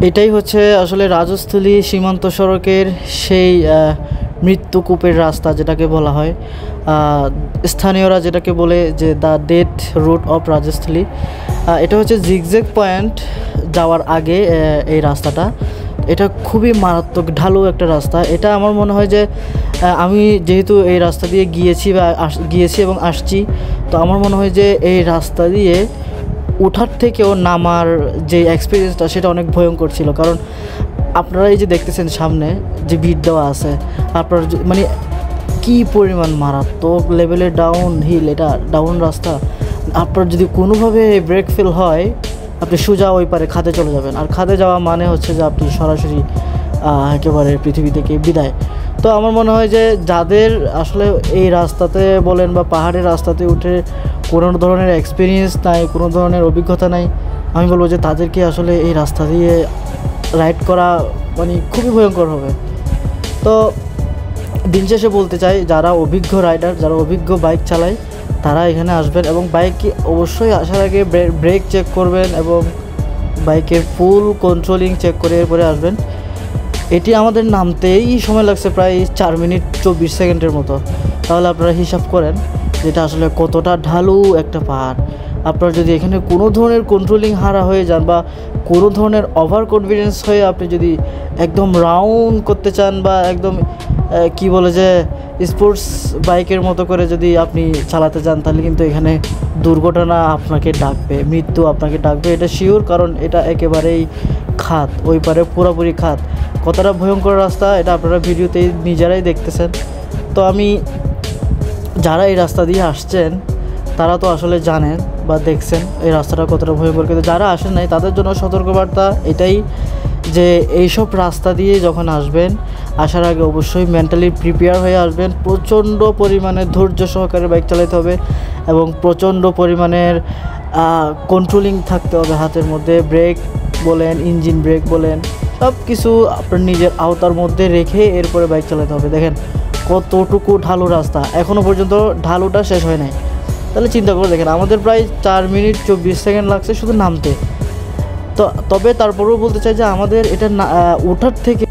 এটাই হচ্ছে আসলে রাজস্থলী সীমান্ত সড়কের সেই মৃত্যুকূপের রাস্তা যেটাকে বলা হয়, স্থানীয়রা যেটাকে বলে যে the death route of Rajasthali. এটা হচ্ছে জিগজ্যাগ পয়েন্ট যাওয়ার আগে এই রাস্তাটা। এটা খুবই মারাত্মক ঢালু একটা রাস্তা। এটা আমার মনে হয় যে আমি যেহেতু এই রাস্তা দিয়ে গিয়েছি এবং আসছি, তো আমার মনে হয় যে এই রাস্তা দিয়ে ওঠার থেকেও নামার যে এক্সপিরিয়েন্সটা সেটা অনেক ভয়ঙ্কর ছিল। কারণ আপনারা এই যে দেখতেছেন সামনে যে ভিড় দেওয়া আছে, আপনার মানে কী পরিমাণ মারাত্মক লেভেলের ডাউন হিল, এটা ডাউন রাস্তা। আপনার যদি কোনোভাবে ব্রেক ফেল হয়, আপনি সোজা ওই পারে খাদে চলে যাবেন। আর খাদে যাওয়া মানে হচ্ছে যে আপনি সরাসরি একেবারে পৃথিবী থেকে বিদায়। তো আমার মনে হয় যে যাদের আসলে এই রাস্তাতে বলেন বা পাহাড়ের রাস্তাতে উঠে কোনো ধরনের এক্সপিরিয়েন্স নাই, কোনো ধরনের অভিজ্ঞতা নাই, আমি বলবো যে তাদেরকে আসলে এই রাস্তা দিয়ে রাইড করা মানে খুবই ভয়ঙ্কর হবে। তো দিন শেষে বলতে চাই, যারা অভিজ্ঞ রাইডার, যারা অভিজ্ঞ বাইক চালায়, তারা এখানে আসবেন এবং বাইকে অবশ্যই আসার আগে ব্রেক চেক করবেন এবং বাইকের ফুল কন্ট্রোলিং চেক করে এরপরে আসবেন। এটি আমাদের নামতেই সময় লাগছে প্রায় 4 মিনিট 24 সেকেন্ডের মতো। তাহলে আপনারা হিসাব করেন যেটা আসলে কতটা ঢালু একটা পাহাড়। আপনার যদি এখানে কোনো ধরনের কন্ট্রোলিং হারা হয়ে যান বা কোনো ধরনের ওভার কনফিডেন্স হয়ে আপনি যদি একদম রাউন্ড করতে চান বা একদম কি বলে যে স্পোর্টস বাইকের মতো করে যদি আপনি চালাতে চান, তাহলে কিন্তু এখানে দুর্ঘটনা আপনাকে ডাকবে, মৃত্যু আপনাকে ডাকবে, এটা শিওর। কারণ এটা একেবারেই খাদ, ওই পারে পুরোপুরি খাদ। কতটা ভয়ঙ্কর রাস্তা এটা আপনারা ভিডিওতেই নিজেরাই দেখতেছেন। তো আমি যারা এই রাস্তা দিয়ে আসছেন তারা তো আসলে জানেন বা দেখছেন এই রাস্তাটা কতটা ভয়ঙ্কর, কিন্তু যারা আসেন নাই তাদের জন্য সতর্কবার্তা এটাই যে এইসব রাস্তা দিয়ে যখন আসবেন, আসার আগে অবশ্যই মেন্টালি প্রিপেয়ার হয়ে আসবেন। প্রচণ্ড পরিমাণে ধৈর্য সহকারে বাইক চালাতে হবে এবং প্রচণ্ড পরিমাণের কন্ট্রোলিং থাকতে হবে হাতের মধ্যে। ব্রেক বলেন, ইঞ্জিন ব্রেক বলেন, সব কিছু আপনার নিজের আওতার মধ্যে রেখে এরপরে বাইক চালাতে হবে। দেখেন কতটুকু ঢালু রাস্তা, এখনও পর্যন্ত ঢালুটা শেষ হয় নাই। তাহলে চিন্তা করে দেখেন, আমাদের প্রায় 4 মিনিট 24 সেকেন্ড লাগছে শুধু নামতে। তো তবে তারপরেও বলতে চাই যে আমাদের এটা ওঠার থেকে